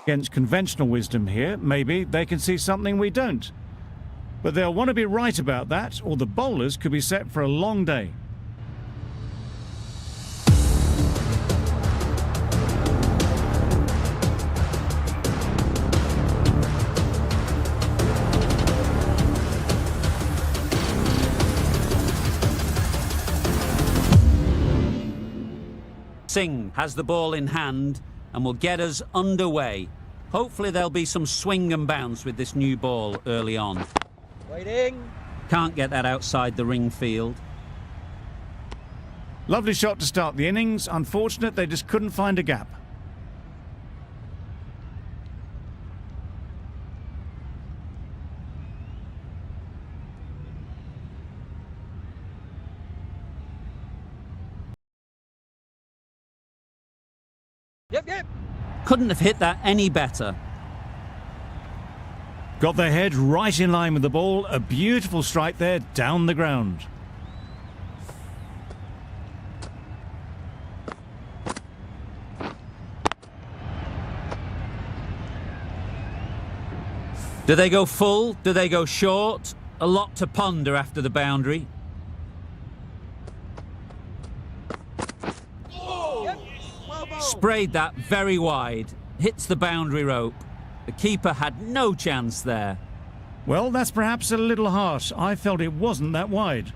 Against conventional wisdom here, maybe they can see something we don't. But they'll want to be right about that, or the bowlers could be set for a long day. Singh has the ball in hand and will get us underway. Hopefully there'll be some swing and bounce with this new ball early on. Waiting. Can't get that outside the ring field. Lovely shot to start the innings. Unfortunate they just couldn't find a gap. Yep. Couldn't have hit that any better. Got their head right in line with the ball. A beautiful strike there down the ground. Do they go full? Do they go short? A lot to ponder after the boundary. Sprayed that very wide. Hits the boundary rope. The keeper had no chance there. Well, that's perhaps a little harsh. I felt it wasn't that wide.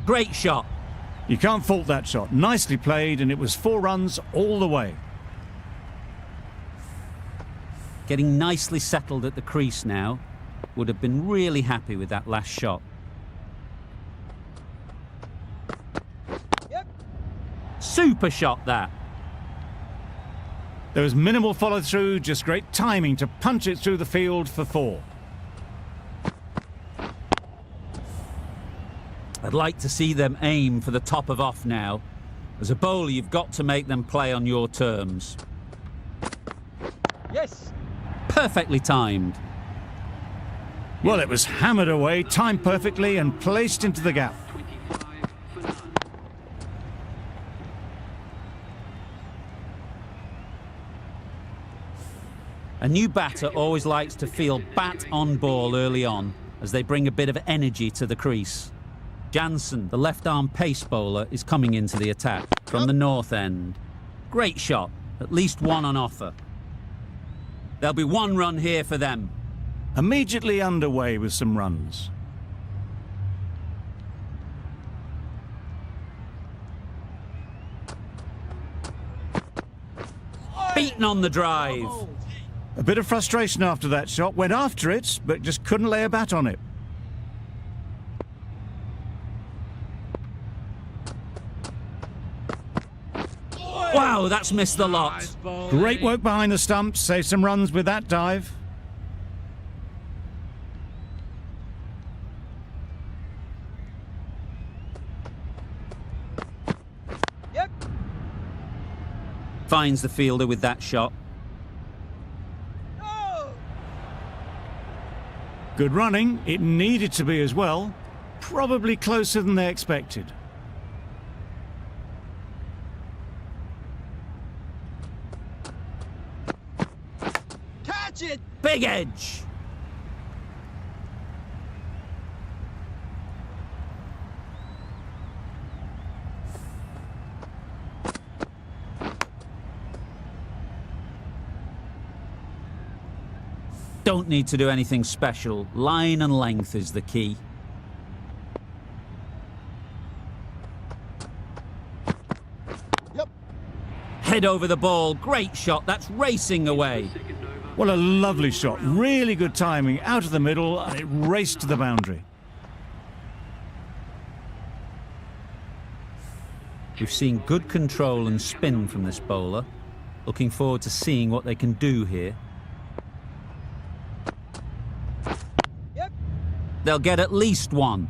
Great shot. You can't fault that shot. Nicely played, and it was 4 runs all the way. Getting nicely settled at the crease now. Would have been really happy with that last shot. Super shot that. There was minimal follow-through, just great timing to punch it through the field for 4. I'd like to see them aim for the top of off now. As a bowler, you've got to make them play on your terms. Yes. Perfectly timed. Well, it was hammered away, timed perfectly and placed into the gap. A new batter always likes to feel bat on ball early on, as they bring a bit of energy to the crease. Jansen, the left-arm pace bowler, is coming into the attack from the north end. Great shot, at least one on offer. There'll be 1 run here for them. Immediately underway with some runs. Beaten on the drive. A bit of frustration after that shot. Went after it, but just couldn't lay a bat on it. Wow, that's missed the lot. Great work behind the stumps. Saved some runs with that dive. Yep. Finds the fielder with that shot. Good running. It needed to be as well. Probably closer than they expected. Catch it! Big edge. Don't need to do anything special. Line and length is the key. Yep. Head over the ball. Great shot. That's racing away. What a lovely shot. Really good timing. Out of the middle, and it raced to the boundary. We've seen good control and spin from this bowler. Looking forward to seeing what they can do here. They'll get at least 1.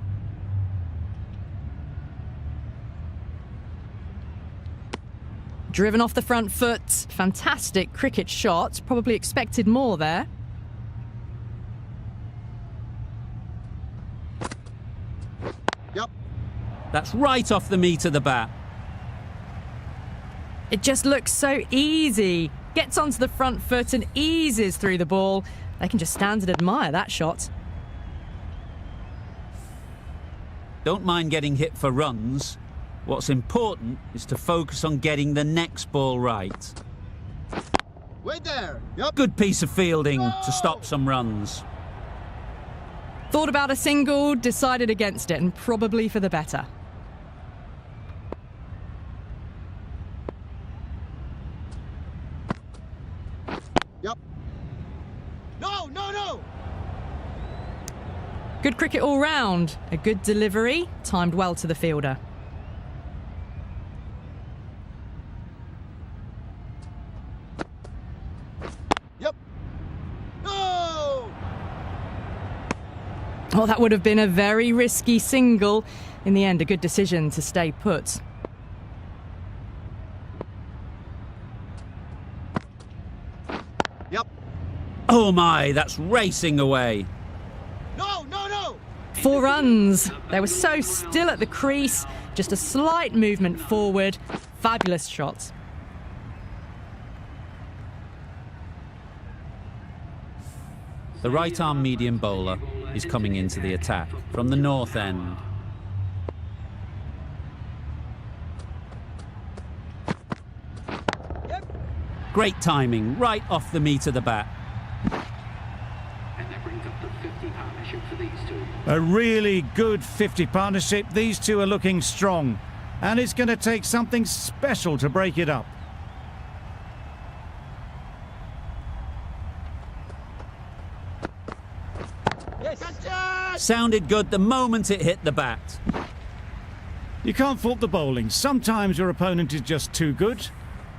Driven off the front foot. Fantastic cricket shot. Probably expected more there. Yep. That's right off the meat of the bat. It just looks so easy. Gets onto the front foot and eases through the ball. They can just stand and admire that shot. Don't mind getting hit for runs. What's important is to focus on getting the next ball right. Wait there. Yep. Good piece of fielding to stop some runs. Thought about a single, decided against it, and probably for the better. Yep. No, no, no. Good cricket all round. A good delivery, timed well to the fielder. Yep. No. Oh, that would have been a very risky single. In the end, a good decision to stay put. Yep. Oh my, that's racing away. No, no, no. 4 runs. They were so still at the crease. Just a slight movement forward. Fabulous shot. The right-arm medium bowler is coming into the attack from the north end. Yep. Great timing, right off the meat of the bat. And that brings up the 50 partnership for these two. A really good 50 partnership. These two are looking strong. And it's going to take something special to break it up. Yes. Gotcha. Sounded good the moment it hit the bat. You can't fault the bowling. Sometimes your opponent is just too good.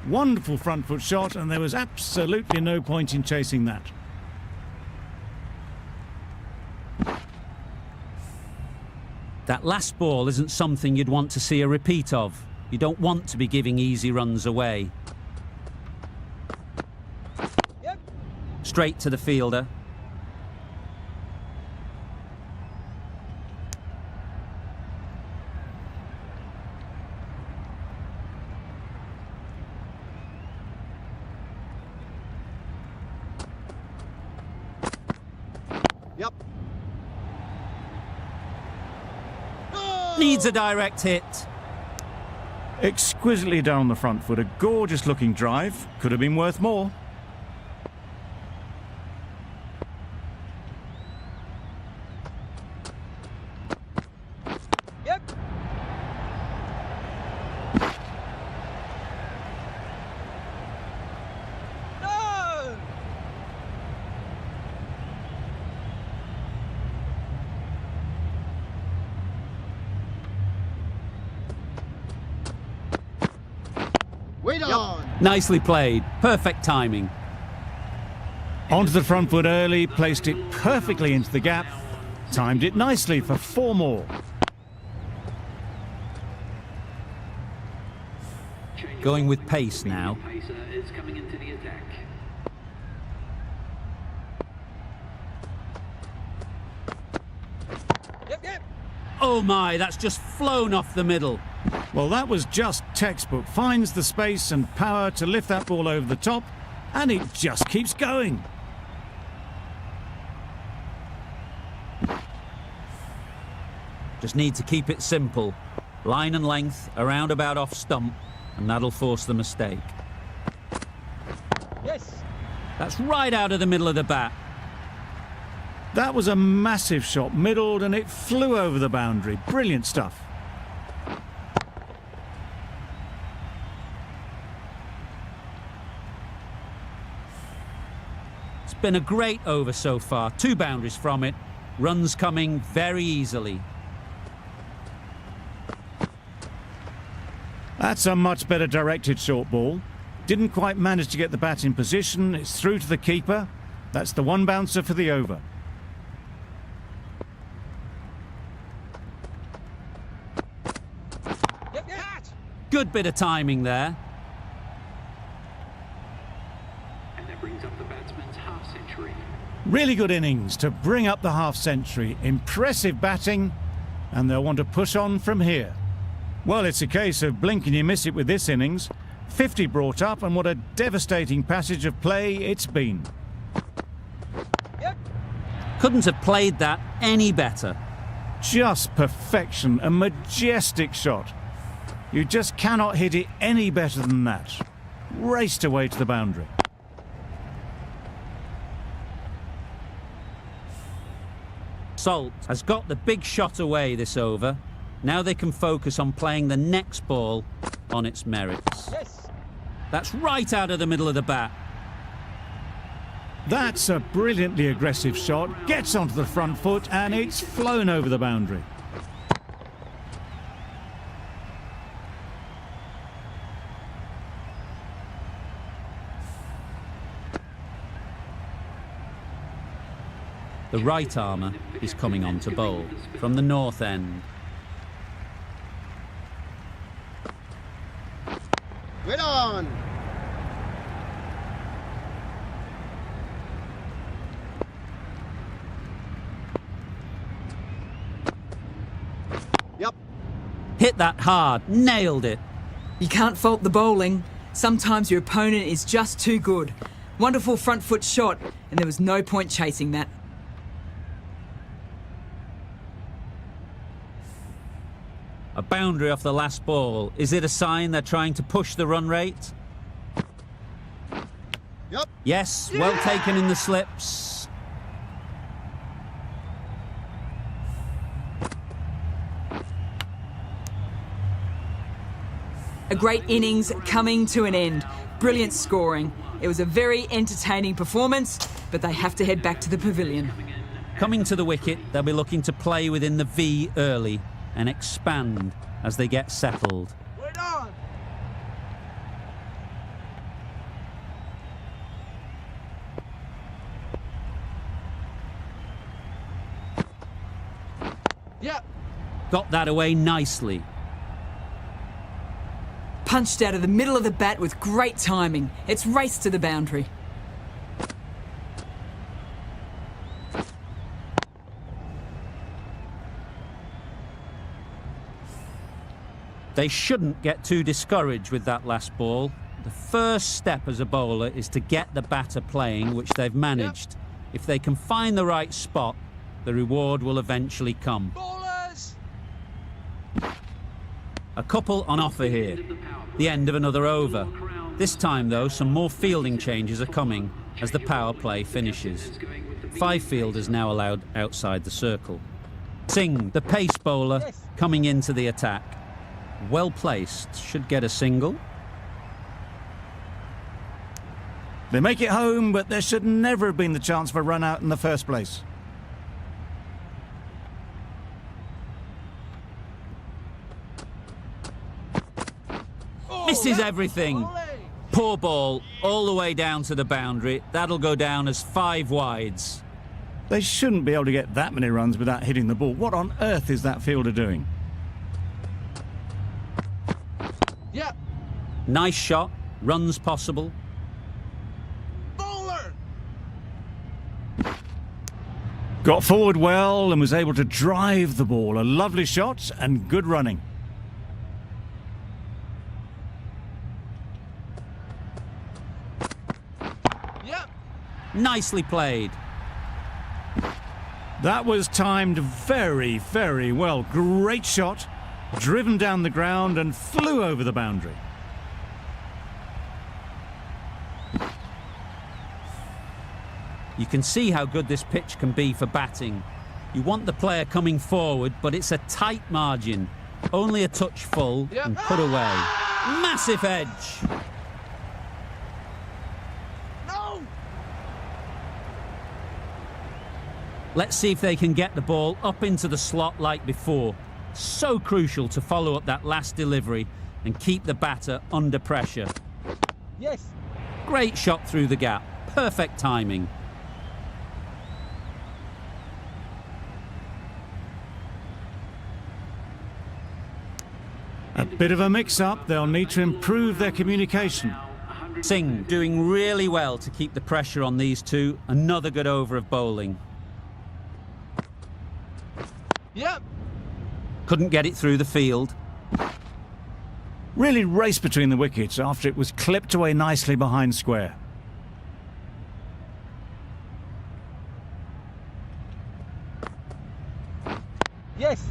Wonderful front foot shot, and there was absolutely no point in chasing that. That last ball isn't something you'd want to see a repeat of. You don't want to be giving easy runs away. Yep. Straight to the fielder. Yep. Needs a direct hit. Exquisitely down the front foot. A gorgeous looking drive. Could have been worth more. Yep. No. Wait on. Nicely played. Perfect timing. Onto the front foot early, placed it perfectly into the gap. Timed it nicely for 4 more. Going with pace now. Pacer is coming into the attack. Yep, yep. Oh my, that's just flown off the middle. Well, that was just textbook. Finds the space and power to lift that ball over the top, and it just keeps going. Just need to keep it simple. Line and length, around about off stump, and that'll force the mistake. Yes. That's right out of the middle of the bat. That was a massive shot, middled, and it flew over the boundary. Brilliant stuff. It's been a great over so far. 2 boundaries from it. Runs coming very easily. That's a much better directed short ball. Didn't quite manage to get the bat in position. It's through to the keeper. That's the 1 bouncer for the over. Yep, yep. Catch. Good bit of timing there. And that brings up the batsman's half century. Really good innings to bring up the half century. Impressive batting, and they'll want to push on from here. Well, it's a case of blink and you miss it with this innings. 50 brought up, and what a devastating passage of play it's been. Yep. Couldn't have played that any better. Just perfection, a majestic shot. You just cannot hit it any better than that. Raced away to the boundary. Salt has got the big shot away this over. Now they can focus on playing the next ball on its merits. Yes. That's right out of the middle of the bat. That's a brilliantly aggressive shot. Gets onto the front foot and it's flown over the boundary. The right armour is coming on to bowl from the north end. Wait on. Yep. Hit that hard, nailed it. You can't fault the bowling. Sometimes your opponent is just too good. Wonderful front foot shot, and there was no point chasing that. A boundary off the last ball. Is it a sign they're trying to push the run rate? Yep. Yes, well taken in the slips. A great innings coming to an end. Brilliant scoring. It was a very entertaining performance, but they have to head back to the pavilion. Coming to the wicket, they'll be looking to play within the V early and expand as they get settled. Wait on. Yep. Got that away nicely. Punched out of the middle of the bat with great timing. It's raced to the boundary. They shouldn't get too discouraged with that last ball. The first step as a bowler is to get the batter playing, which they've managed. If they can find the right spot, the reward will eventually come. Bowlers. A couple on offer here. The end of another over. This time, though, some more fielding changes are coming as the power play finishes. 5 fielders now allowed outside the circle. Singh, the pace bowler, coming into the attack. Well placed, should get a single. They make it home, but there should never have been the chance for a run out in the first place. Misses everything. Poor ball, all the way down to the boundary. That'll go down as 5 wides. They shouldn't be able to get that many runs without hitting the ball. What on earth is that fielder doing? Yep. Nice shot, runs possible. Bowler. Got forward well and was able to drive the ball. A lovely shot and good running. Yep. Nicely played. That was timed very, very well. Great shot. Driven down the ground and flew over the boundary. You can see how good this pitch can be for batting. You want the player coming forward, but it's a tight margin. Only a touch full and put away. Massive edge. No. Let's see if they can get the ball up into the slot like before. So crucial to follow up that last delivery and keep the batter under pressure. Yes. Great shot through the gap. Perfect timing. A bit of a mix-up. They'll need to improve their communication. Singh doing really well to keep the pressure on these two. Another good over of bowling. Yep. Couldn't get it through the field. really raced between the wickets after it was clipped away nicely behind square. Yes.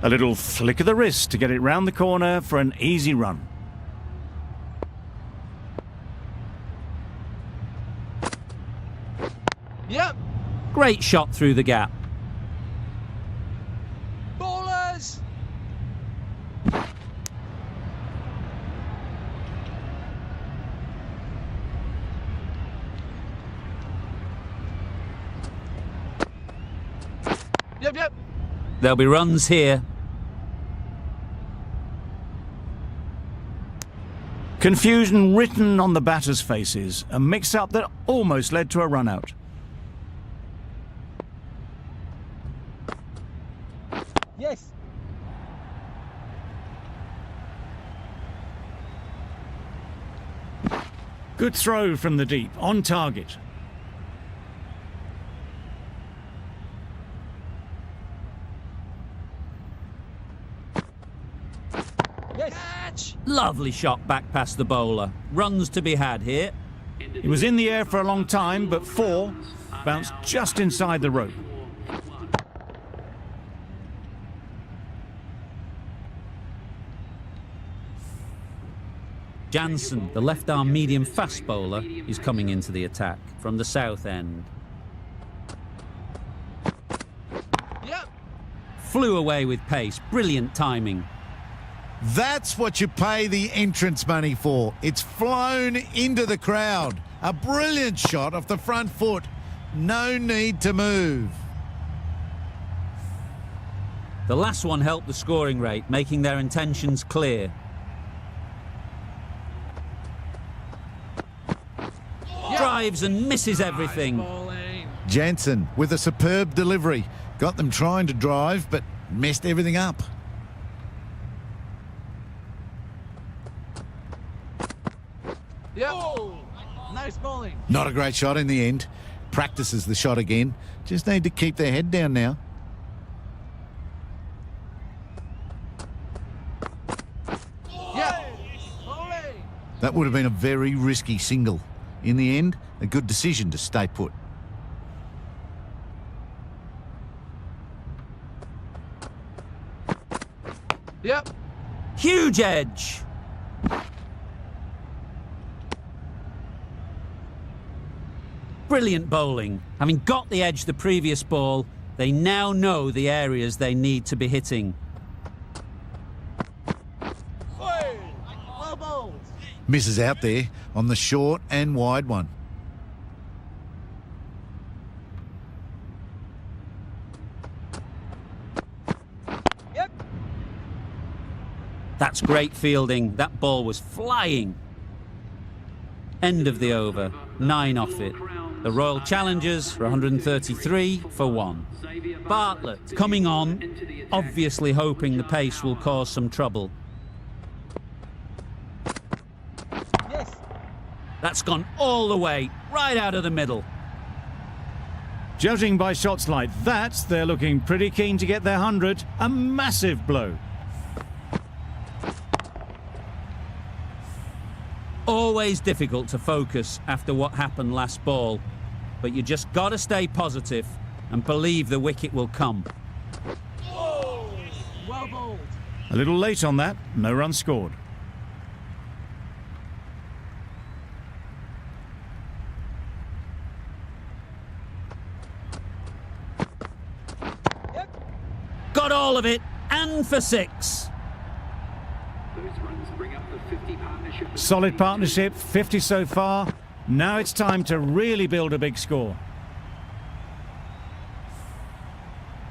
A little flick of the wrist to get it round the corner for an easy run. Yep. Great shot through the gap. Ballers. Yep. There'll be runs here. Confusion written on the batters' faces, a mix-up that almost led to a run-out. Yes. Good throw from the deep, on target. Yes. Lovely shot back past the bowler. Runs to be had here. It was in the air for a long time, but 4 bounced just inside the rope. Jansen, the left-arm medium fast bowler, is coming into the attack from the south end. Yep. Flew away with pace. Brilliant timing. That's what you pay the entrance money for. It's flown into the crowd. A brilliant shot off the front foot. No need to move. The last one helped the scoring rate, making their intentions clear. Drives and misses everything. Jansen with a superb delivery. Got them trying to drive, but messed everything up. Yep. Nice bowling. Not a great shot in the end. Practices the shot again. Just need to keep their head down now. Yep. Bowling. That would have been a very risky single. In the end, a good decision to stay put. Yep. Huge edge. Brilliant bowling. Having got the edge the previous ball, they now know the areas they need to be hitting. Well bowled. Misses out there on the short and wide one. Yep. That's great fielding. That ball was flying. End of the over. 9 off it. The Royal Challengers for 133 for 1. Bartlett coming on, obviously hoping the pace will cause some trouble. Yes. That's gone all the way, right out of the middle. Judging by shots like that, they're looking pretty keen to get their 100. A massive blow. Always difficult to focus after what happened last ball, but you just got to stay positive and believe the wicket will come. Well bowled. A little late on that, no run scored. Yep. Got all of it, and for 6. Those runs bring up the 50 partnership. Solid partnership, 50 so far. Now it's time to really build a big score.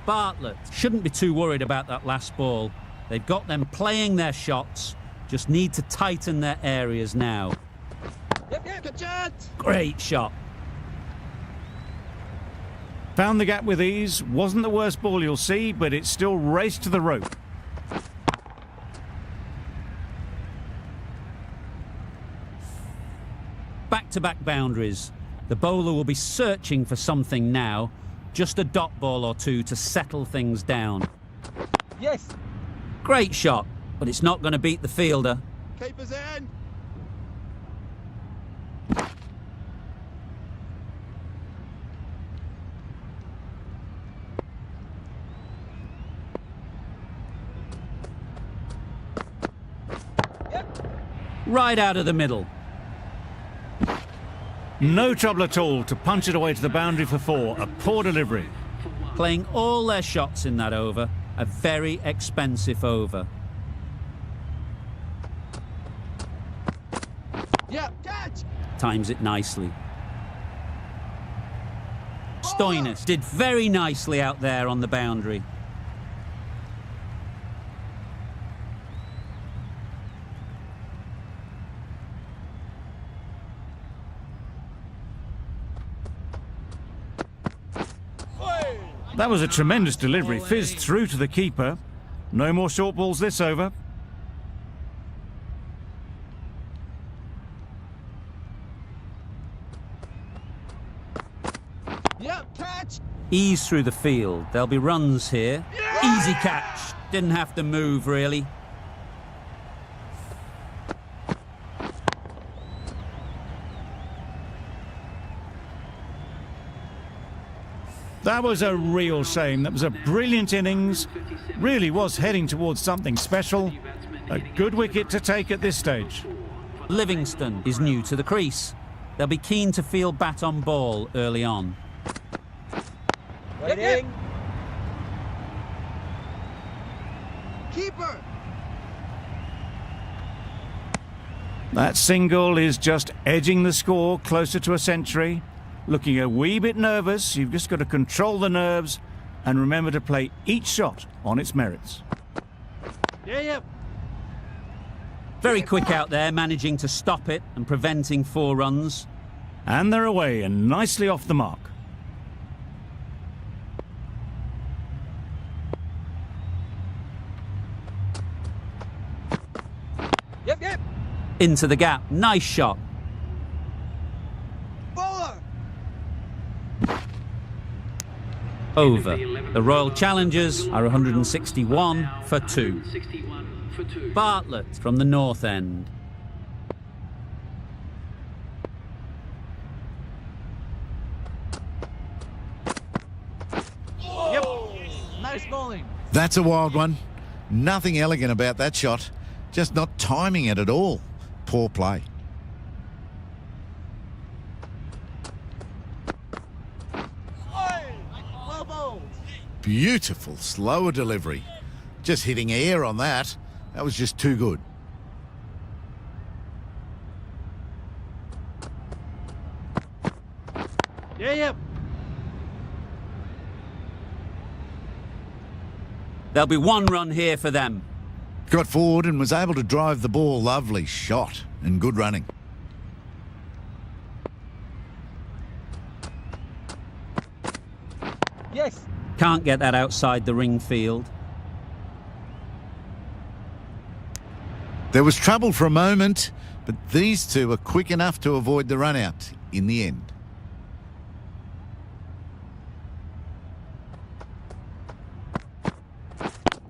Bartlett shouldn't be too worried about that last ball. They've got them playing their shots, just need to tighten their areas now. Yep. Good shot. Great shot. Found the gap with ease. Wasn't the worst ball you'll see, but it still raced to the rope. Back-to-back boundaries. The bowler will be searching for something now. Just a dot ball or two to settle things down. Yes. Great shot, but it's not going to beat the fielder. Keeper's in. Right out of the middle. No trouble at all to punch it away to the boundary for 4. A poor delivery. Playing all their shots in that over. A very expensive over. Yeah, catch. Times it nicely. Stoinis did very nicely out there on the boundary. That was a tremendous delivery. Fizzed through to the keeper. No more short balls this over. Yeah, catch. Ease through the field. There'll be runs here. Easy catch. Didn't have to move, really. That was a real shame. That was a brilliant innings. Really was heading towards something special. A good wicket to take at this stage. Livingston is new to the crease. They'll be keen to field bat on ball early on. Waiting. Keeper. That single is just edging the score closer to a century. Looking a wee bit nervous. You've just got to control the nerves and remember to play each shot on its merits. Yeah. Very quick out there, managing to stop it and preventing 4 runs. And they're away and nicely off the mark. Yep. Into the gap. Nice shot. Bowler. Over. The Royal Challengers are 161 for 2. Bartlett from the north end. Yep. Nice bowling. That's a wild one. Nothing elegant about that shot. Just not timing it at all. Poor play. Well bowled. Beautiful, slower delivery. Just hitting air on that. That was just too good. Yeah. There'll be 1 run here for them. Got forward and was able to drive the ball. Lovely shot and good running. Yes. Can't get that outside the ring field. There was trouble for a moment, but these two are quick enough to avoid the run out in the end.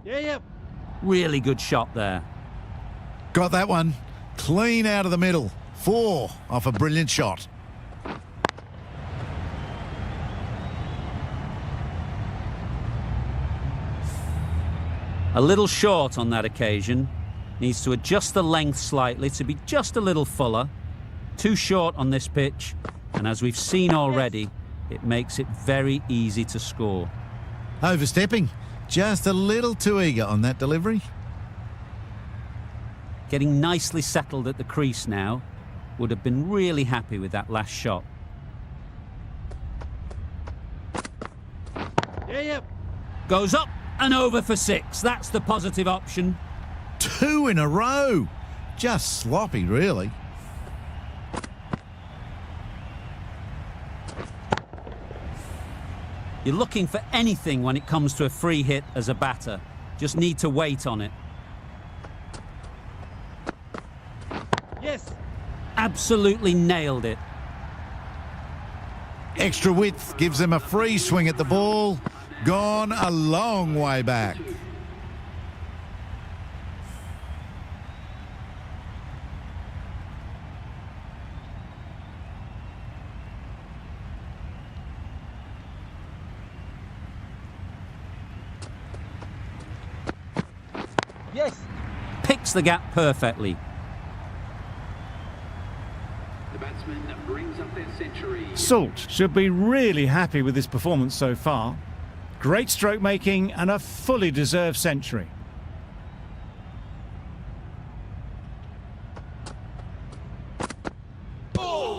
Yeah. Really good shot there. Got that one. Clean out of the middle. 4 off a brilliant shot. A little short on that occasion. Needs to adjust the length slightly to be just a little fuller. Too short on this pitch, and as we've seen already, it makes it very easy to score. Overstepping. Just a little too eager on that delivery. Getting nicely settled at the crease now. Would have been really happy with that last shot. Yeah. Goes up and over for 6. That's the positive option. 2 in a row. Just sloppy, really. You're looking for anything when it comes to a free hit as a batter. Just need to wait on it. Yes. Absolutely nailed it. Extra width gives them a free swing at the ball. Gone a long way back. splits the gap perfectly. The batsman brings up their century. Salt should be really happy with his performance so far. Great stroke making and a fully deserved century.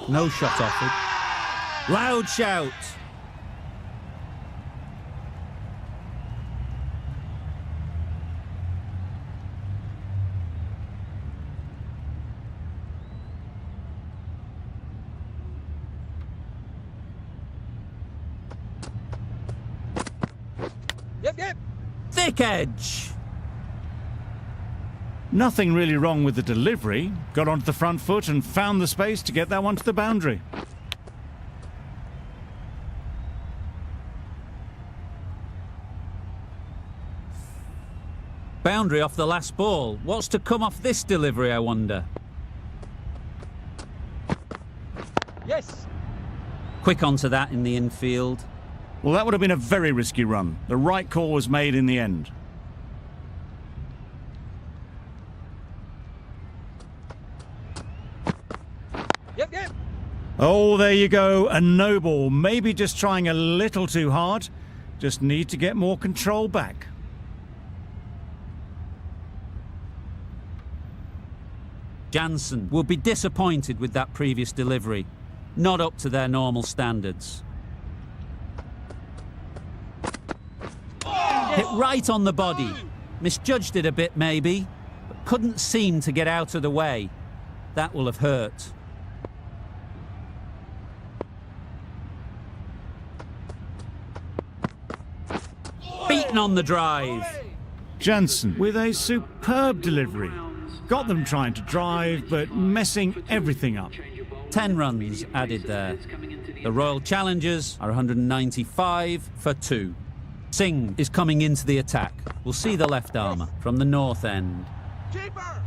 No shot offered. Loud shout. Yep. Thick edge. Nothing really wrong with the delivery. Got onto the front foot and found the space to get that one to the boundary. Boundary off the last ball. What's to come off this delivery, I wonder? Yes. Quick onto that in the infield. Well, that would have been a very risky run. The right call was made in the end. Yep. Oh, there you go. A no ball. Maybe just trying a little too hard. Just need to get more control back. Jansen will be disappointed with that previous delivery. Not up to their normal standards. Hit right on the body. Misjudged it a bit maybe, but couldn't seem to get out of the way. That will have hurt. Beaten on the drive. Jansen with a superb delivery. Got them trying to drive, but messing everything up. 10 runs added there. The Royal Challengers are 195 for 2. Singh is coming into the attack. We'll see the left armour from the north end. Keeper.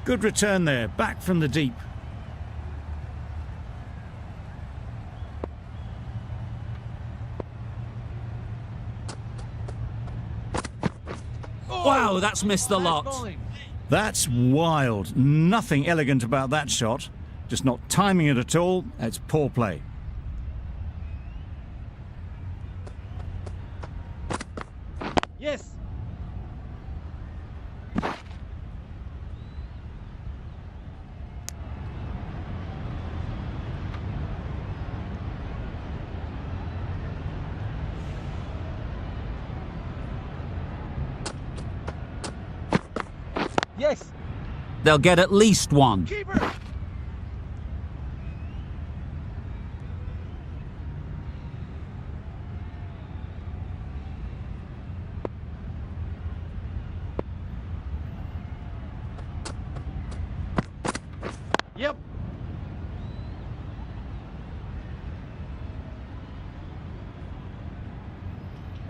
Good return there, back from the deep. Wow, that's missed the lot. That's wild. Nothing elegant about that shot. Just not timing it at all. It's poor play. Yes. Yes. They'll get at least one. Keeper. Yep.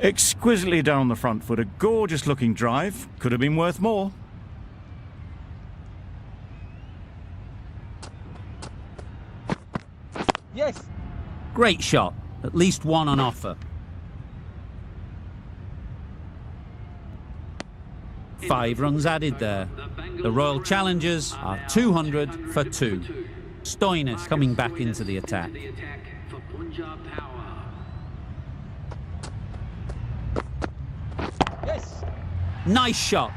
Exquisitely down the front foot. A gorgeous looking drive. Could have been worth more. Yes. Great shot. At least one on offer. 5 runs added there. The Royal Challengers are 200 for 2. Stoinis coming back into the attack. Yes. Nice shot.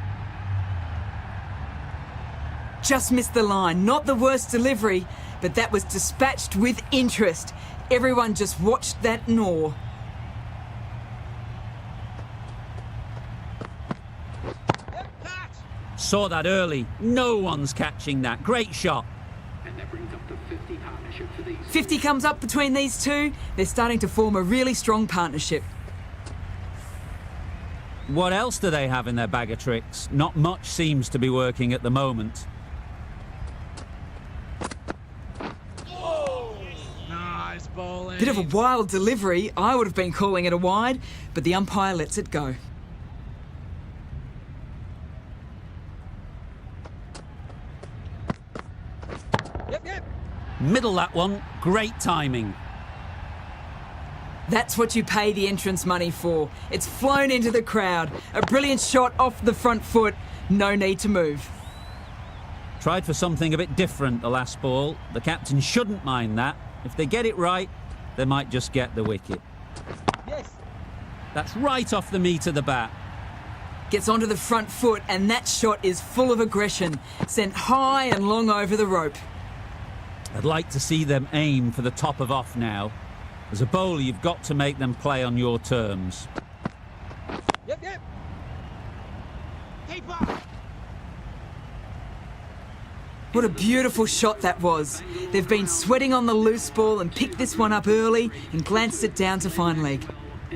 Just missed the line. Not the worst delivery, but that was dispatched with interest. Everyone just watched that gnaw. Saw that early. No one's catching that. Great shot. And that brings up the 50 partnership for these. 50 comes up between these two. They're starting to form a really strong partnership. What else do they have in their bag of tricks? Not much seems to be working at the moment. Nice bowling. Bit of a wild delivery. I would have been calling it a wide, but the umpire lets it go. Yep. Middle that one. Great timing. That's what you pay the entrance money for. It's flown into the crowd. A brilliant shot off the front foot. No need to move. Tried for something a bit different the last ball. The captain shouldn't mind that. If they get it right, they might just get the wicket. Yes. That's right off the meat of the bat. Gets onto the front foot, and that shot is full of aggression. Sent high and long over the rope. I'd like to see them aim for the top of off now. As a bowler, you've got to make them play on your terms. Yep. Keeper. What a beautiful shot that was. They've been sweating on the loose ball and picked this one up early and glanced it down to fine leg.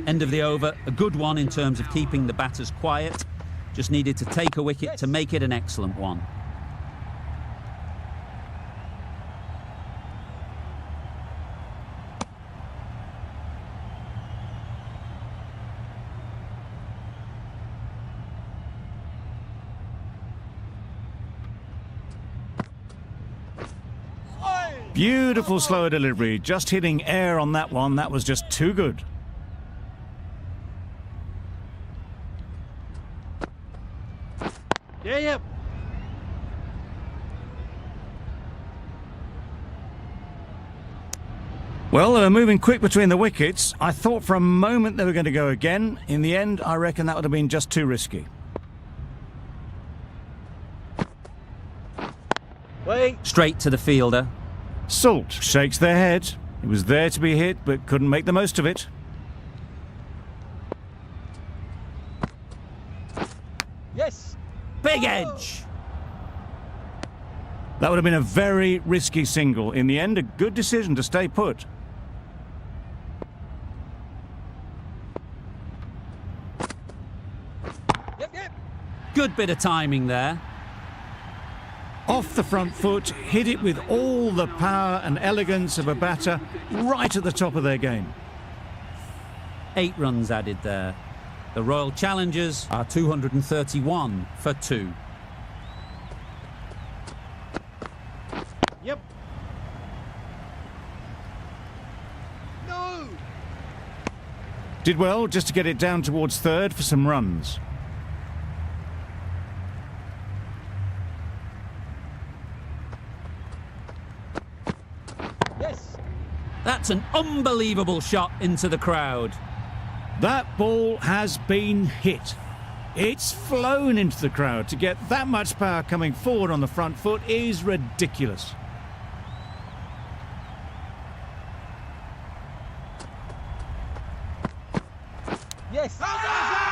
End of the over, a good one in terms of keeping the batters quiet. Just needed to take a wicket to make it an excellent one. Beautiful slow delivery, just hitting air on that one. That was just too good. Yep. Well, they were moving quick between the wickets. I thought for a moment they were going to go again. In the end, I reckon that would have been just too risky. Wait. Straight to the fielder. Salt shakes their head. It was there to be hit, but couldn't make the most of it. Yes. Big edge! That would have been a very risky single. In the end, a good decision to stay put. Yep. Good bit of timing there. Off the front foot, hit it with all the power and elegance of a batter, right at the top of their game. 8 runs added there. The Royal Challengers are 231 for 2. Yep. No. Did well just to get it down towards third for some runs. Yes. That's an unbelievable shot into the crowd. That ball has been hit. It's flown into the crowd. To get that much power coming forward on the front foot is ridiculous. Yes.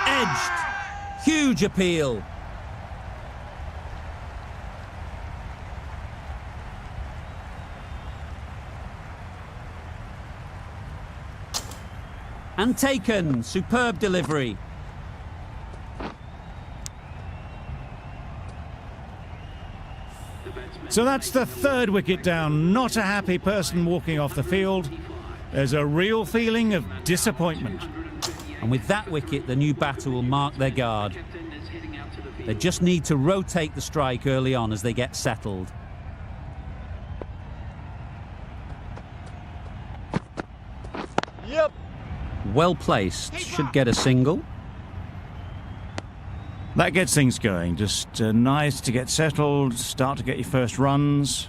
Edged. Huge appeal. And taken. Superb delivery. So that's the third wicket down. Not a happy person walking off the field. There's a real feeling of disappointment. And with that wicket, the new batter will mark their guard. They just need to rotate the strike early on as they get settled. Yep. Well placed. Should get a single. That gets things going. Just nice to get settled, start to get your first runs.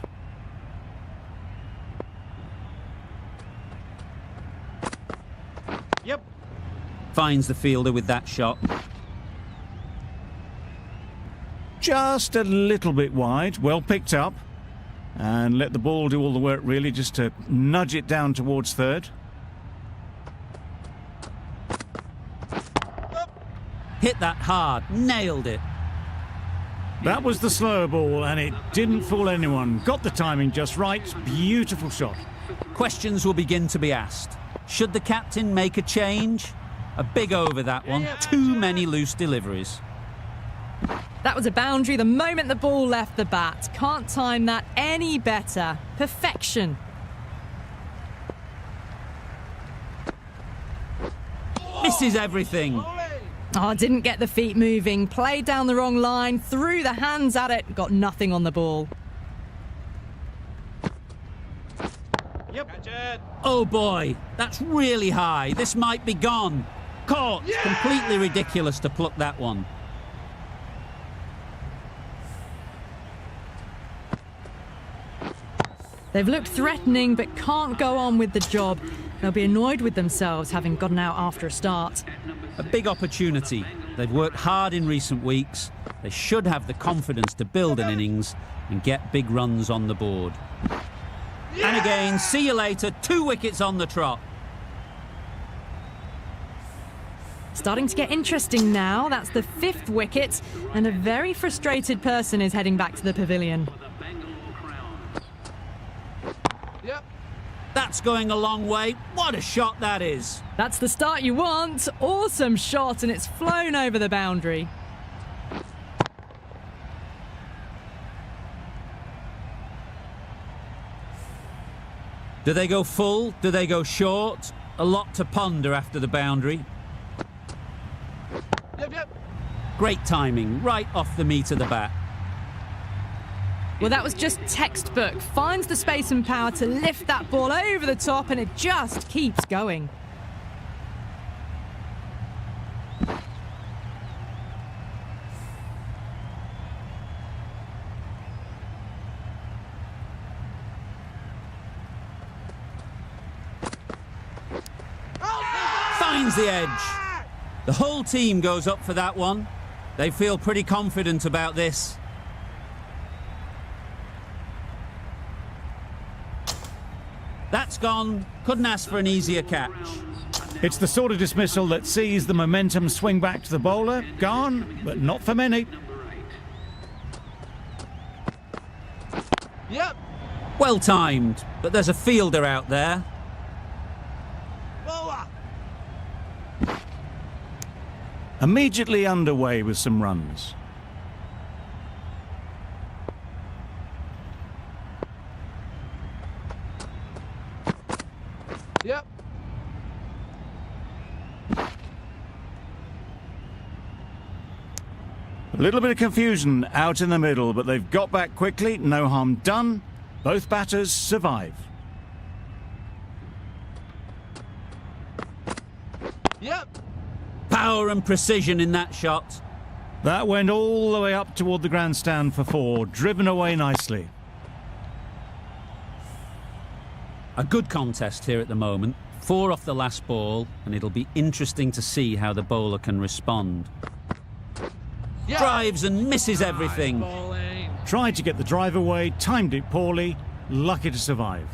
Yep. Finds the fielder with that shot. Just a little bit wide, well picked up. And let the ball do all the work really, just to nudge it down towards third. Hit that hard. Nailed it. That was the slower ball and it didn't fool anyone. Got the timing just right. Beautiful shot. Questions will begin to be asked. Should the captain make a change? A big over that one. Too many loose deliveries. That was a boundary the moment the ball left the bat. Can't time that any better. Perfection. Misses everything. Oh, didn't get the feet moving. Played down the wrong line. Threw the hands at it. Got nothing on the ball. Yep. Catch it. Oh boy, that's really high. This might be gone. Caught. Completely ridiculous to pluck that one. They've looked threatening but can't go on with the job. They'll be annoyed with themselves having gotten out after a start. A big opportunity. They've worked hard in recent weeks. They should have the confidence to build an innings and get big runs on the board. And again, see you later, 2 wickets on the trot. Starting to get interesting now. That's the 5th wicket, and a very frustrated person is heading back to the pavilion. Yep. That's going a long way. What a shot that is. That's the start you want. Awesome shot, and it's flown over the boundary. Do they go full? Do they go short? A lot to ponder after the boundary. Yep. Great timing, right off the meat of the bat. Well, that was just textbook. Finds the space and power to lift that ball over the top, and it just keeps going. Finds the edge. The whole team goes up for that one. They feel pretty confident about this. That's gone. Couldn't ask for an easier catch. It's the sort of dismissal that sees the momentum swing back to the bowler. Gone, but not for many. Yep. Well timed, but there's a fielder out there. Bowler. Immediately underway with some runs. Yep. A little bit of confusion out in the middle, but they've got back quickly. No harm done. Both batters survive. Yep. Power and precision in that shot. That went all the way up toward the grandstand for 4, driven away nicely. A good contest here at the moment. 4 off the last ball, and it'll be interesting to see how the bowler can respond. Yep. Drives and misses everything. Bowling. Tried to get the drive away, timed it poorly, lucky to survive.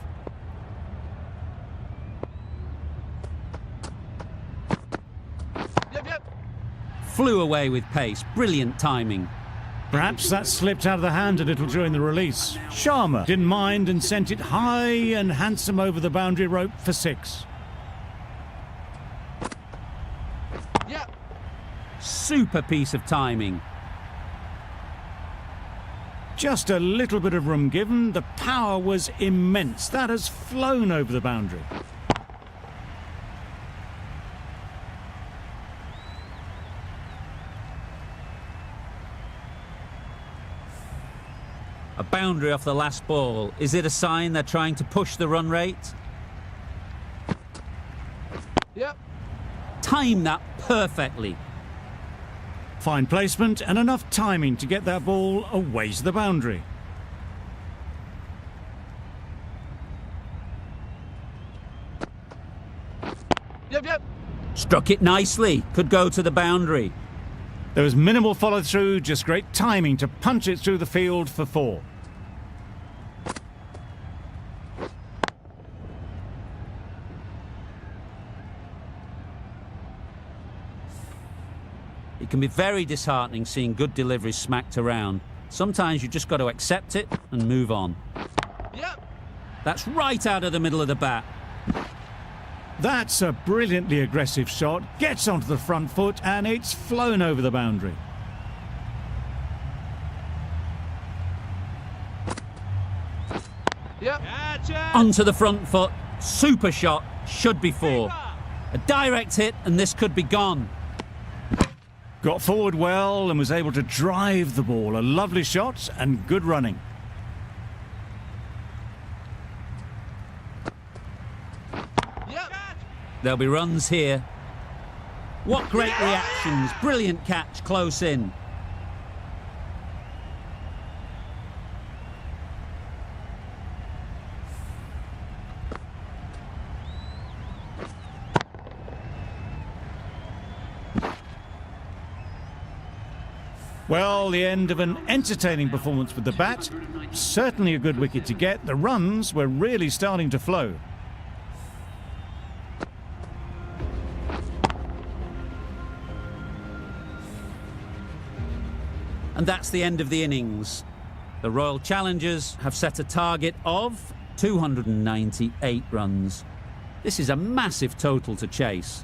Yep. Flew away with pace. Brilliant timing. Perhaps that slipped out of the hand a little during the release. Sharma didn't mind and sent it high and handsome over the boundary rope for 6. Yep. Super piece of timing. Just a little bit of room given. The power was immense. That has flown over the boundary. A boundary off the last ball. Is it a sign they're trying to push the run rate? Yep. Time that perfectly. Fine placement and enough timing to get that ball away to the boundary. Yep. Struck it nicely. Could go to the boundary. There was minimal follow through, just great timing to punch it through the field for 4. It can be very disheartening seeing good deliveries smacked around. Sometimes you just got to accept it and move on. Yep. That's right out of the middle of the bat. That's a brilliantly aggressive shot. Gets onto the front foot and it's flown over the boundary. Yep. Catch it. Onto the front foot. Super shot. Should be 4. A direct hit and this could be gone. Got forward well and was able to drive the ball. A lovely shot and good running. There'll be runs here. What great reactions. Brilliant catch close in. Well, the end of an entertaining performance with the bat. Certainly a good wicket to get. The runs were really starting to flow. And that's the end of the innings. The Royal Challengers have set a target of 298 runs. This is a massive total to chase.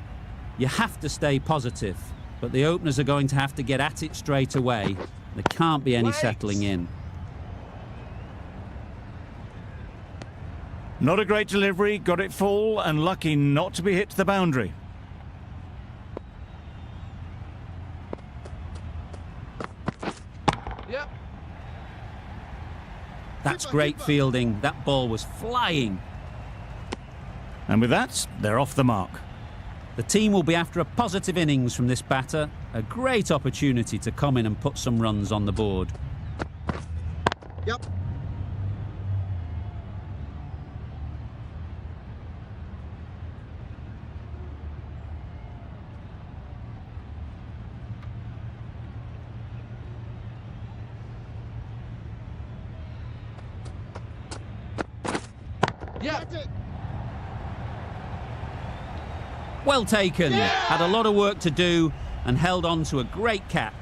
You have to stay positive, but the openers are going to have to get at it straight away. There can't be any settling in. Not a great delivery, got it full and lucky not to be hit to the boundary. Yep. That's great fielding. That ball was flying. And with that, they're off the mark. The team will be after a positive innings from this batter. A great opportunity to come in and put some runs on the board. Yep. Yep. Well taken. Had a lot of work to do and held on to a great catch.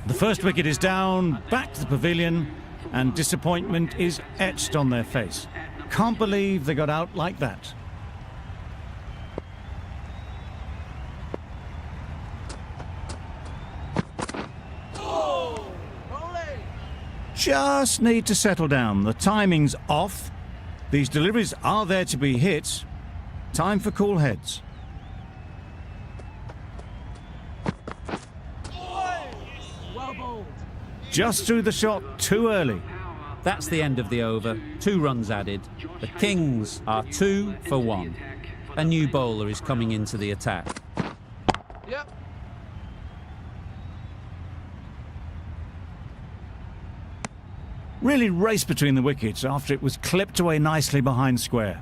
The first wicket is down, back to the pavilion, and disappointment is etched on their face. Can't believe they got out like that. Just need to settle down. The timing's off. These deliveries are there to be hit. Time for cool heads. Just threw the shot too early. That's the end of the over. 2 runs added. The Kings are 2 for 1. A new bowler is coming into the attack. Yep. Really raced between the wickets after it was clipped away nicely behind square.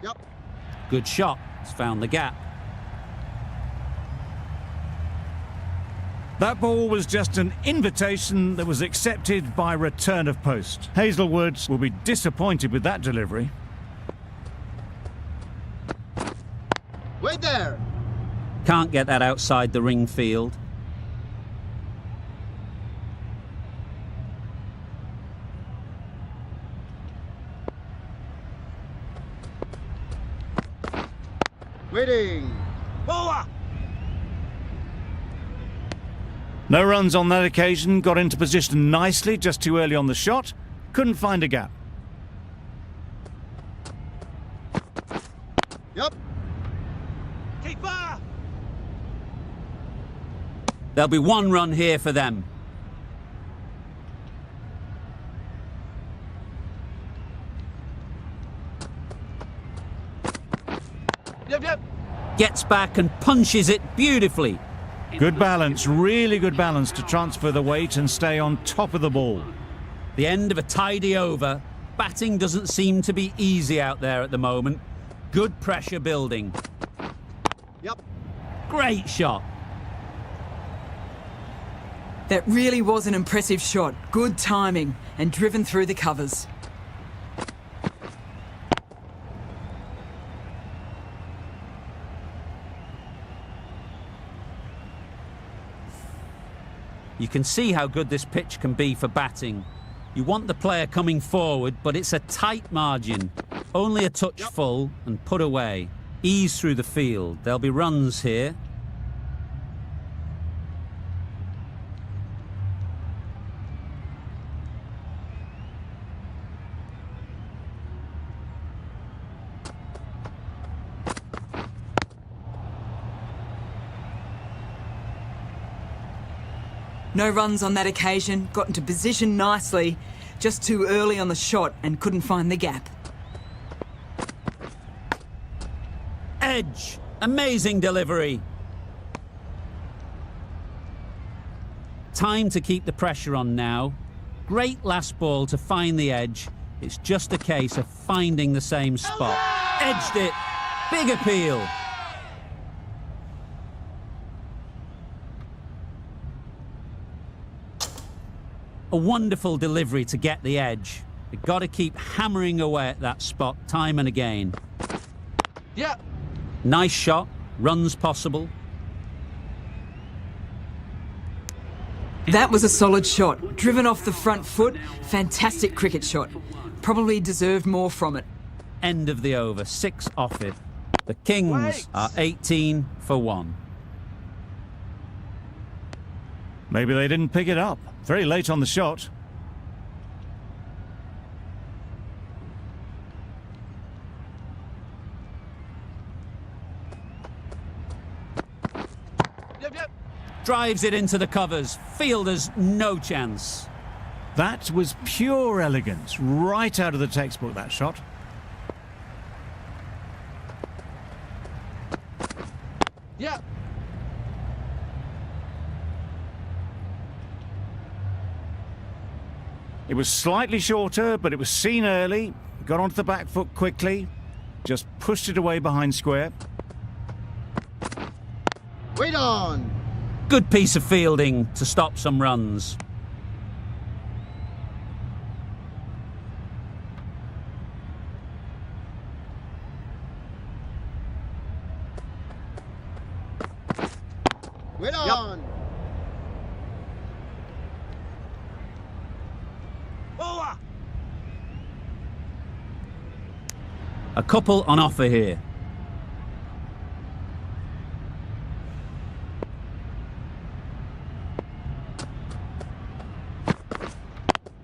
Yep. Good shot. It's found the gap. That ball was just an invitation that was accepted by return of post. Hazelwood will be disappointed with that delivery. Wait there. Can't get that outside the ring field. Waiting. Bowler. No runs on that occasion, got into position nicely, just too early on the shot. Couldn't find a gap. Yep. Keeper. There'll be 1 run here for them. Yep. Gets back and punches it beautifully. Good balance, really good balance to transfer the weight and stay on top of the ball. The end of a tidy over. Batting doesn't seem to be easy out there at the moment. Good pressure building. Yep. Great shot. That really was an impressive shot. Good timing and driven through the covers. You can see how good this pitch can be for batting. You want the player coming forward, but it's a tight margin. Only a touch full and put away. Ease through the field. There'll be runs here. No runs on that occasion, got into position nicely, just too early on the shot and couldn't find the gap. Edge. Amazing delivery. Time to keep the pressure on now. Great last ball to find the edge. It's just a case of finding the same spot. Edged it. Big appeal. A wonderful delivery to get the edge. You've got to keep hammering away at that spot time and again. Yeah. Nice shot. Runs possible. That was a solid shot. Driven off the front foot. Fantastic cricket shot. Probably deserved more from it. End of the over. 6 off it. The Kings are 18 for 1. Maybe they didn't pick it up. Very late on the shot. Yep. Drives it into the covers. Fielders, no chance. That was pure elegance. Right out of the textbook, that shot. Yeah. It was slightly shorter, but it was seen early. Got onto the back foot quickly. Just pushed it away behind square. Wait on. Good piece of fielding to stop some runs. Wait on. Over. A couple on offer here.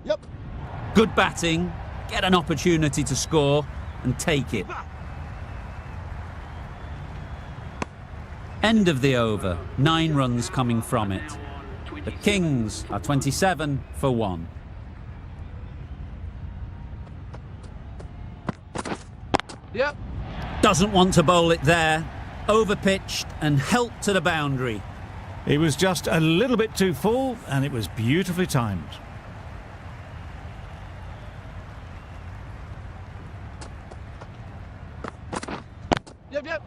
Yep. Good batting. Get an opportunity to score and take it. End of the over. 9 runs coming from it. The Kings are 27 for 1. Yep. Doesn't want to bowl it there. Overpitched and helped to the boundary. It was just a little bit too full, and it was beautifully timed. Yep.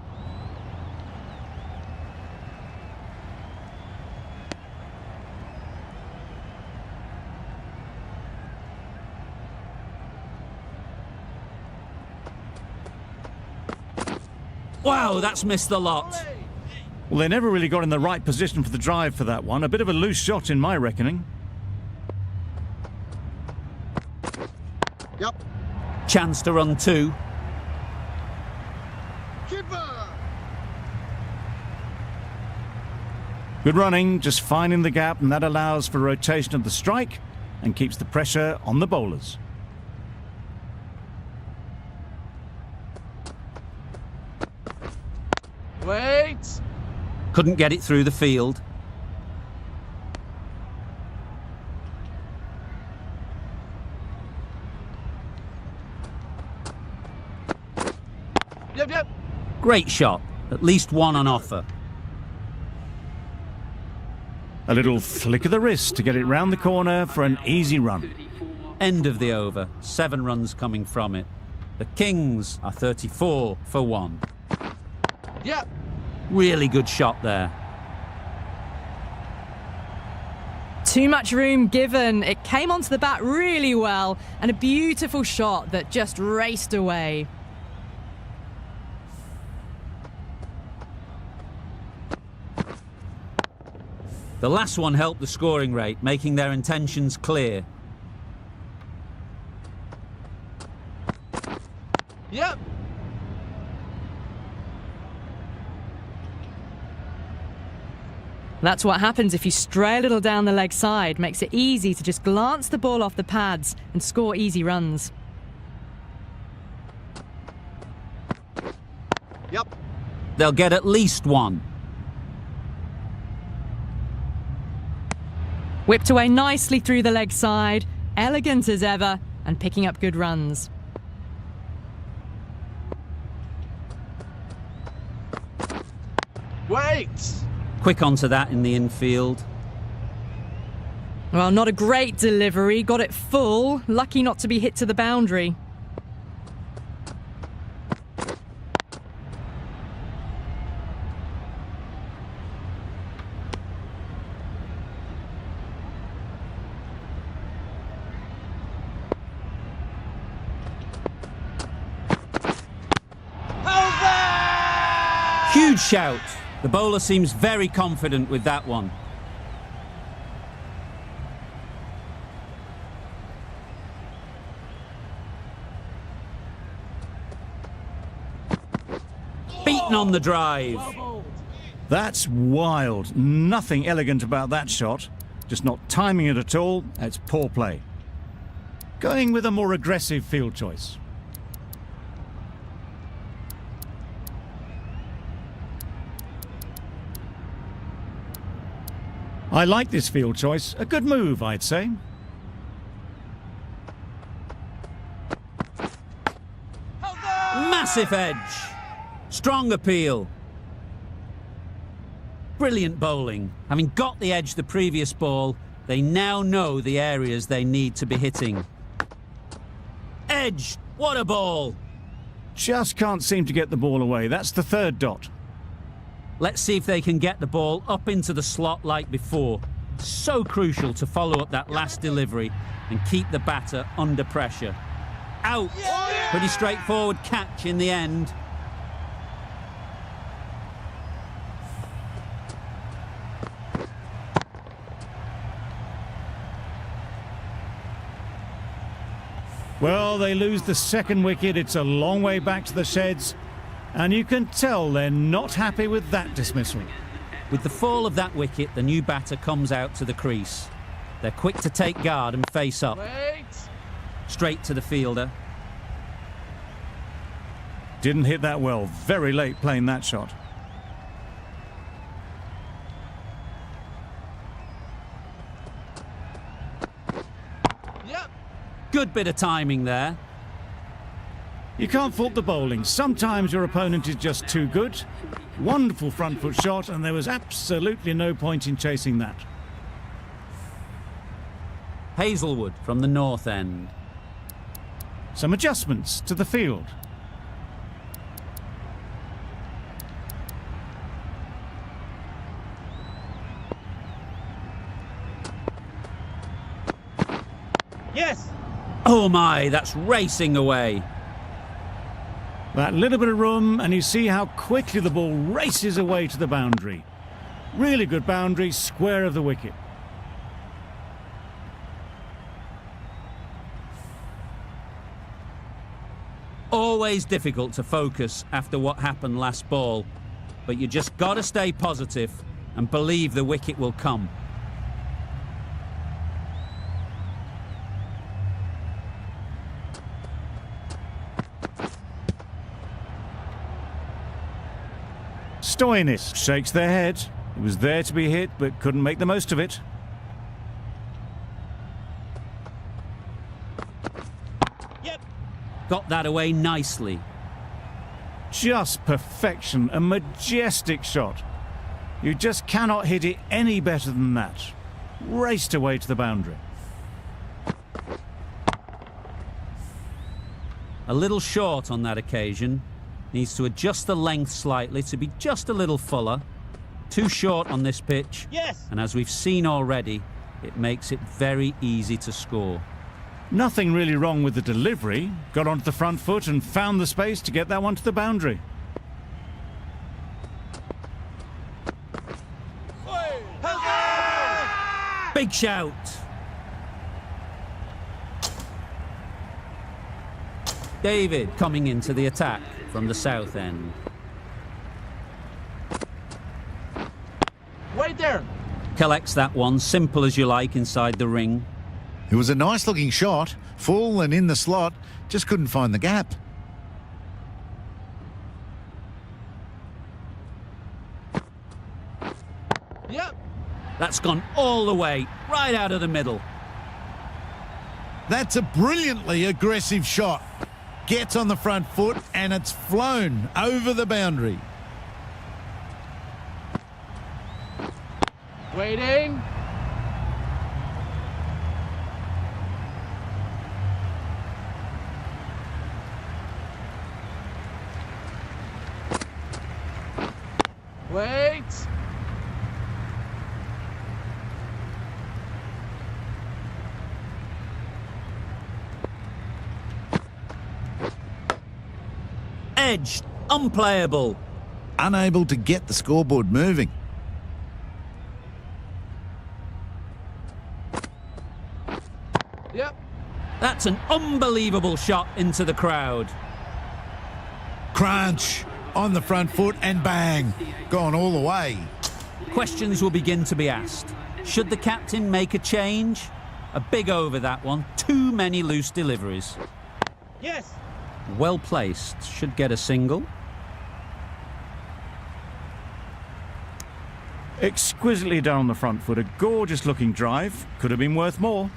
Wow, that's missed the lot. Well, they never really got in the right position for the drive for that one. A bit of a loose shot in my reckoning. Yep. Chance to run 2. Keeper. Good running, just finding the gap, and that allows for rotation of the strike and keeps the pressure on the bowlers. Wait. Couldn't get it through the field. Yep. Great shot. At least 1 on offer. A little flick of the wrist to get it round the corner for an easy run. End of the over. 7 runs coming from it. The Kings are 34 for 1. Yep. Really good shot there. Too much room given. It came onto the bat really well, and a beautiful shot that just raced away. The last one helped the scoring rate, making their intentions clear. Yep. That's what happens if you stray a little down the leg side. Makes it easy to just glance the ball off the pads and score easy runs. Yep. They'll get at least 1. Whipped away nicely through the leg side, elegant as ever, and picking up good runs. Wait! Quick onto that in the infield. Well, not a great delivery, got it full, lucky not to be hit to the boundary. Huge shout. The bowler seems very confident with that one. Beaten on the drive. That's wild. Nothing elegant about that shot. Just not timing it at all. It's poor play. Going with a more aggressive field choice. I like this field choice. A good move, I'd say. Massive edge. Strong appeal. Brilliant bowling. Having got the edge the previous ball, they now know the areas they need to be hitting. Edge. What a ball. Just can't seem to get the ball away. That's the third dot. Let's see if they can get the ball up into the slot like before. So crucial to follow up that last delivery and keep the batter under pressure. Out. Pretty straightforward catch in the end. Well, they lose the second wicket. It's a long way back to the sheds. And you can tell they're not happy with that dismissal. With the fall of that wicket, the new batter comes out to the crease. They're quick to take guard and face up. Wait! Straight to the fielder. Didn't hit that well. Very late playing that shot. Yep! Good bit of timing there. You can't fault the bowling. Sometimes your opponent is just too good. Wonderful front foot shot, and there was absolutely no point in chasing that. Hazelwood from the north end. Some adjustments to the field. Yes! Oh my, that's racing away. That little bit of room, and you see how quickly the ball races away to the boundary. Really good boundary, square of the wicket. Always difficult to focus after what happened last ball, but you just got to stay positive and believe the wicket will come. Stoinis shakes their head. It was there to be hit, but couldn't make the most of it. Yep. Got that away nicely. Just perfection, a majestic shot. You just cannot hit it any better than that. Raced away to the boundary. A little short on that occasion. Needs to adjust the length slightly to be just a little fuller. Too short on this pitch. Yes! And as we've seen already, it makes it very easy to score. Nothing really wrong with the delivery. Got onto the front foot and found the space to get that one to the boundary. Big shout. David coming into the attack from the south end. Wait there! Collects that one, simple as you like, inside the ring. It was a nice looking shot, full and in the slot, just couldn't find the gap. Yep! That's gone all the way, right out of the middle. That's a brilliantly aggressive shot. Gets on the front foot and it's flown over the boundary. Waiting. Wait. Edged, unplayable. Unable to get the scoreboard moving. Yep. That's an unbelievable shot into the crowd. Crunch on the front foot and bang. Gone all the way. Questions will begin to be asked. Should the captain make a change? A big over that one. Too many loose deliveries. Yes. Well placed. Should get a single. Exquisitely done on the front foot. A gorgeous looking drive. Could have been worth more.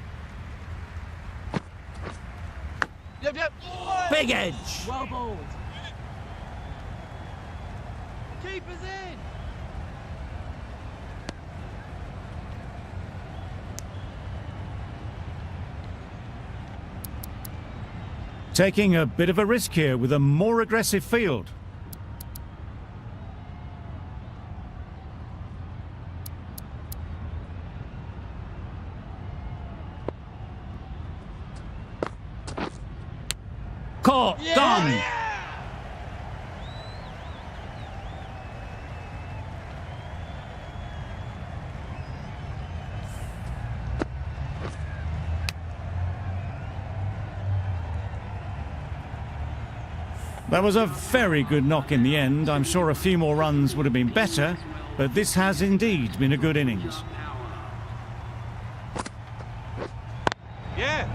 Yep. Big edge. Well bowled. Keeper's in. Taking a bit of a risk here with a more aggressive field. Caught. Gone. That was a very good knock in the end. I'm sure a few more runs would have been better, but this has indeed been a good innings. Yeah.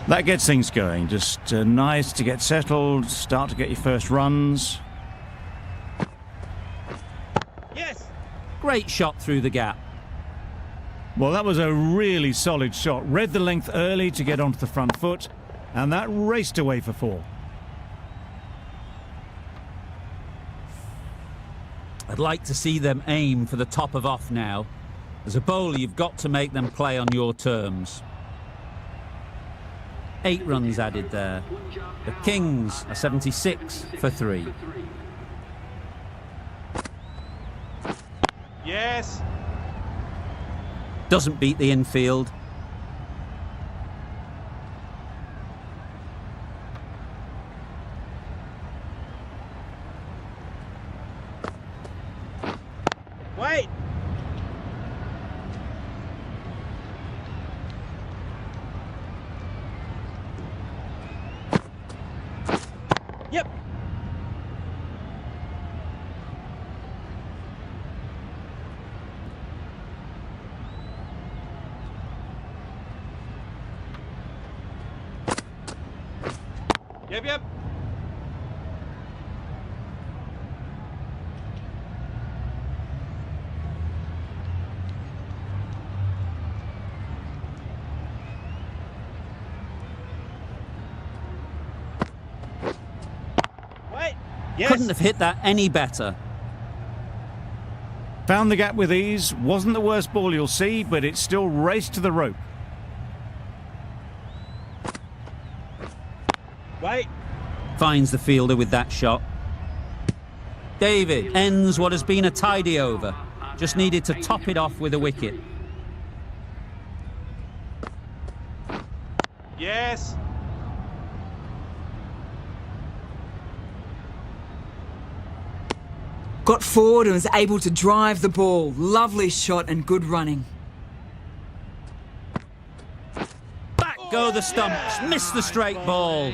That gets things going. Just nice to get settled, start to get your first runs. Yes. Great shot through the gap. Well, that was a really solid shot. Read the length early to get onto the front foot, and that raced away for 4. I'd like to see them aim for the top of off now. As a bowler, you've got to make them play on your terms. 8 runs added there. The Kings are 76 for 3. Yes. Doesn't beat the infield. Wait. Yep. Yep. Wait. Yes. Couldn't have hit that any better. Found the gap with ease. Wasn't the worst ball you'll see, but it still raced to the rope. Wait. Finds the fielder with that shot. David ends what has been a tidy over. Just needed to top it off with a wicket. Yes. Got forward and was able to drive the ball. Lovely shot and good running. Back go the stumps. Missed the straight ball.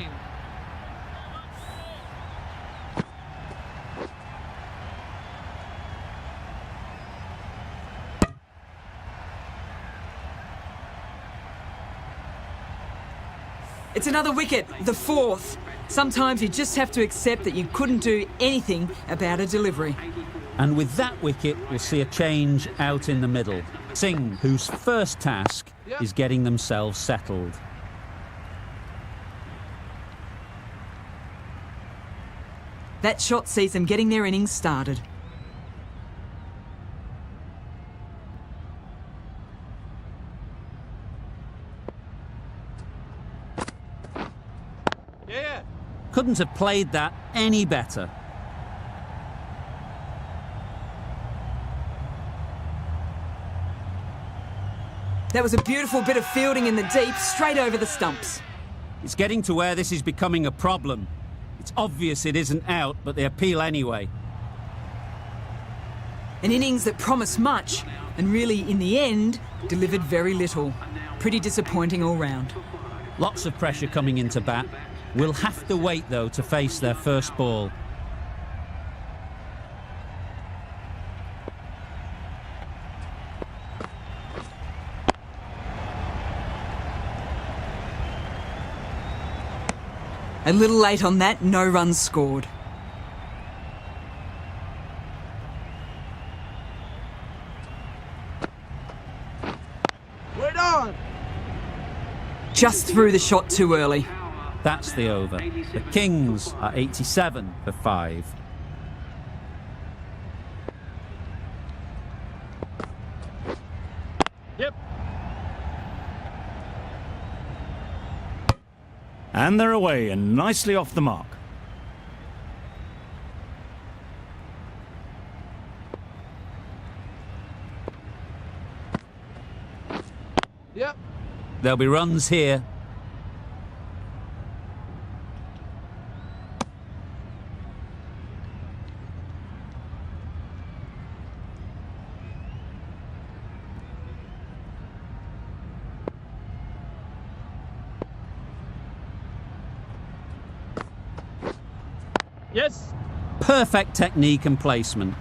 It's another wicket, the 4th. Sometimes you just have to accept that you couldn't do anything about a delivery. And with that wicket, we'll see a change out in the middle. Singh, whose first task is getting themselves settled. That shot sees them getting their innings started. Yeah. Couldn't have played that any better. That was a beautiful bit of fielding in the deep, straight over the stumps. It's getting to where this is becoming a problem. It's obvious it isn't out, but they appeal anyway. An innings that promised much, and really, in the end, delivered very little. Pretty disappointing all round. Lots of pressure coming into bat. Will have to wait, though, to face their first ball. A little late on that, no runs scored. We're on. Just threw the shot too early. That's the over. The Kings are 87 for 5. Yep. And they're away and nicely off the mark. Yep. There'll be runs here. Yes. Perfect technique and placement.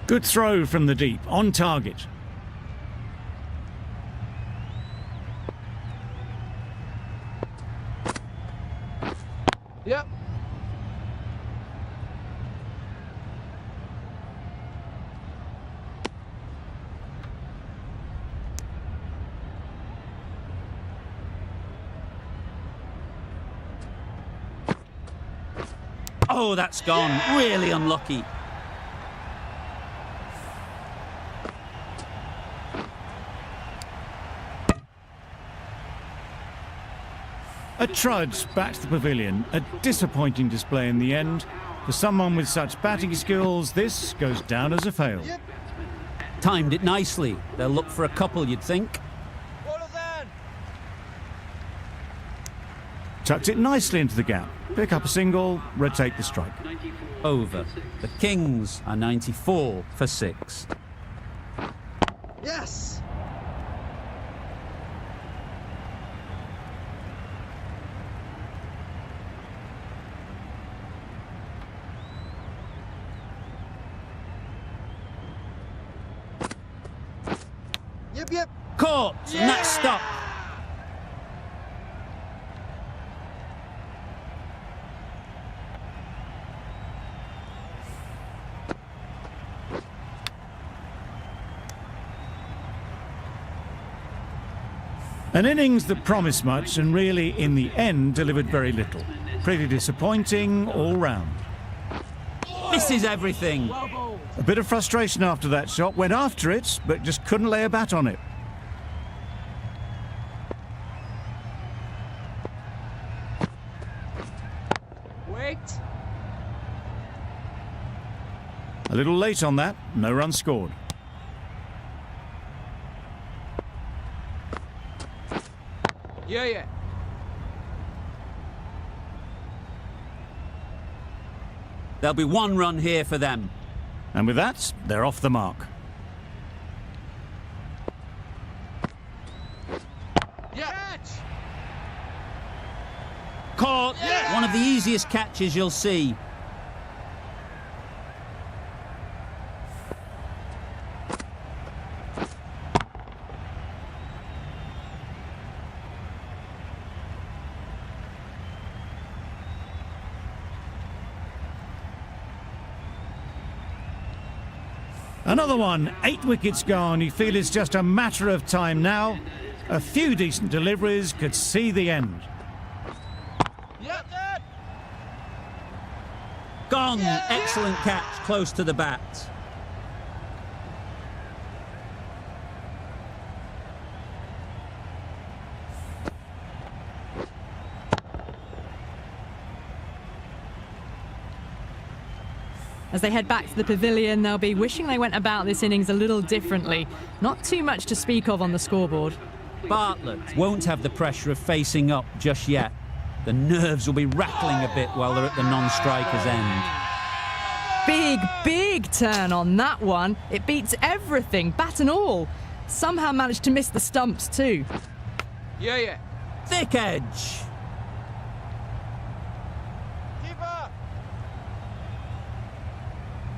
Good throw from the deep, on target. Yep. Oh, that's gone. Really unlucky. A trudge back to the pavilion. A disappointing display in the end. For someone with such batting skills, this goes down as a fail. Timed it nicely. They'll look for a couple, you'd think. Tucked it nicely into the gap. Pick up a single, rotate the strike. Over. The Kings are 94 for 6. Yes. Yep. Caught, and that's stopped. An innings that promised much and really, in the end, delivered very little. Pretty disappointing all round. Misses everything. A bit of frustration after that shot. Went after it, but just couldn't lay a bat on it. Wait. A little late on that. No run scored. Yeah. There'll be 1 run here for them. And with that, they're off the mark. Yeah. Catch. Caught. Yeah. One of the easiest catches you'll see. Another one, 8 wickets gone. You feel it's just a matter of time now. A few decent deliveries could see the end. Yep. Gone. Excellent catch, close to the bat. As they head back to the pavilion, they'll be wishing they went about this innings a little differently. Not too much to speak of on the scoreboard. Bartlett won't have the pressure of facing up just yet. The nerves will be rattling a bit while they're at the non-striker's end. Big turn on that one. It beats everything, bat and all. Somehow managed to miss the stumps too. Yeah. Thick edge. Keeper.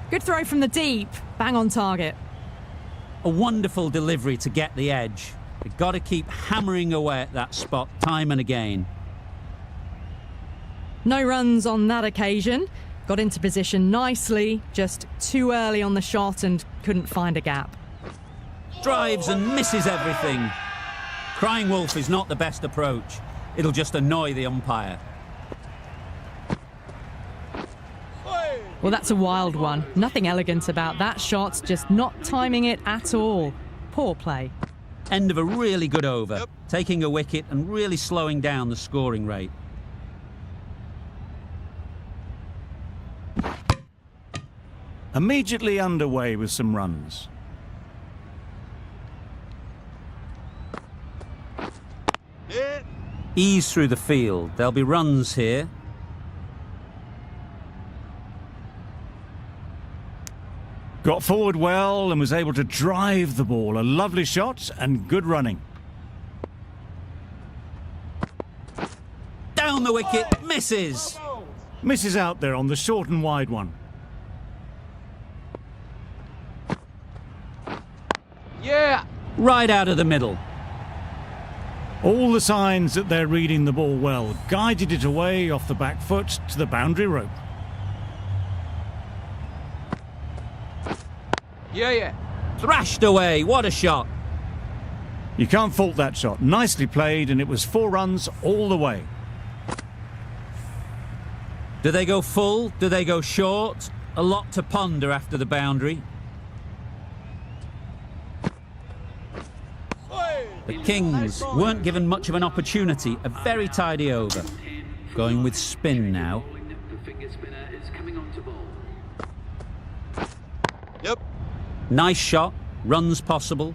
Good throw from the deep, bang on target. A wonderful delivery to get the edge. They've got to keep hammering away at that spot time and again. No runs on that occasion. Got into position nicely, just too early on the shot and couldn't find a gap. Drives and misses everything. Crying wolf is not the best approach. It'll just annoy the umpire. Well, that's a wild one. Nothing elegant about that shot, just not timing it at all. Poor play. End of a really good over, taking a wicket and really slowing down the scoring rate. Immediately underway with some runs. Ease through the field. There'll be runs here. Got forward well and was able to drive the ball. A lovely shot and good running. Down the wicket, misses. Misses out there on the short and wide one. Yeah. Right out of the middle. All the signs that they're reading the ball well. Guided it away off the back foot to the boundary rope. Yeah. Thrashed away, what a shot. You can't fault that shot. Nicely played, and it was 4 runs all the way. Do they go full? Do they go short? A lot to ponder after the boundary. The Kings weren't given much of an opportunity. A very tidy over. Going with spin now. The finger spinner is coming on to ball. Yep. Nice shot. Runs possible.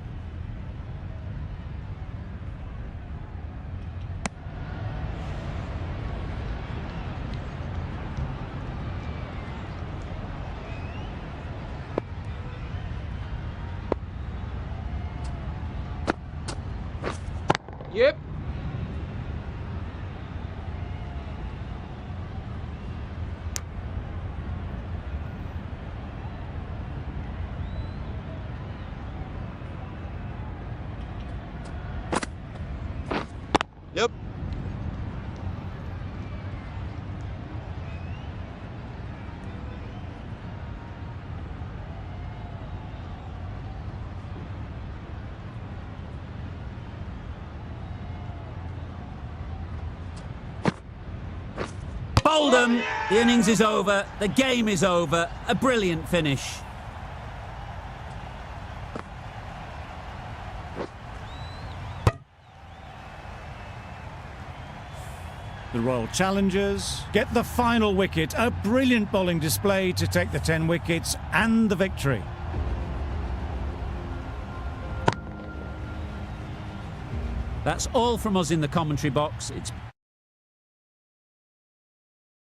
Yep. Yep. Bowled them. The innings is over. The game is over. A brilliant finish. The Royal Challengers get the final wicket. A brilliant bowling display to take the 10 wickets and the victory. That's all from us in the commentary box. It's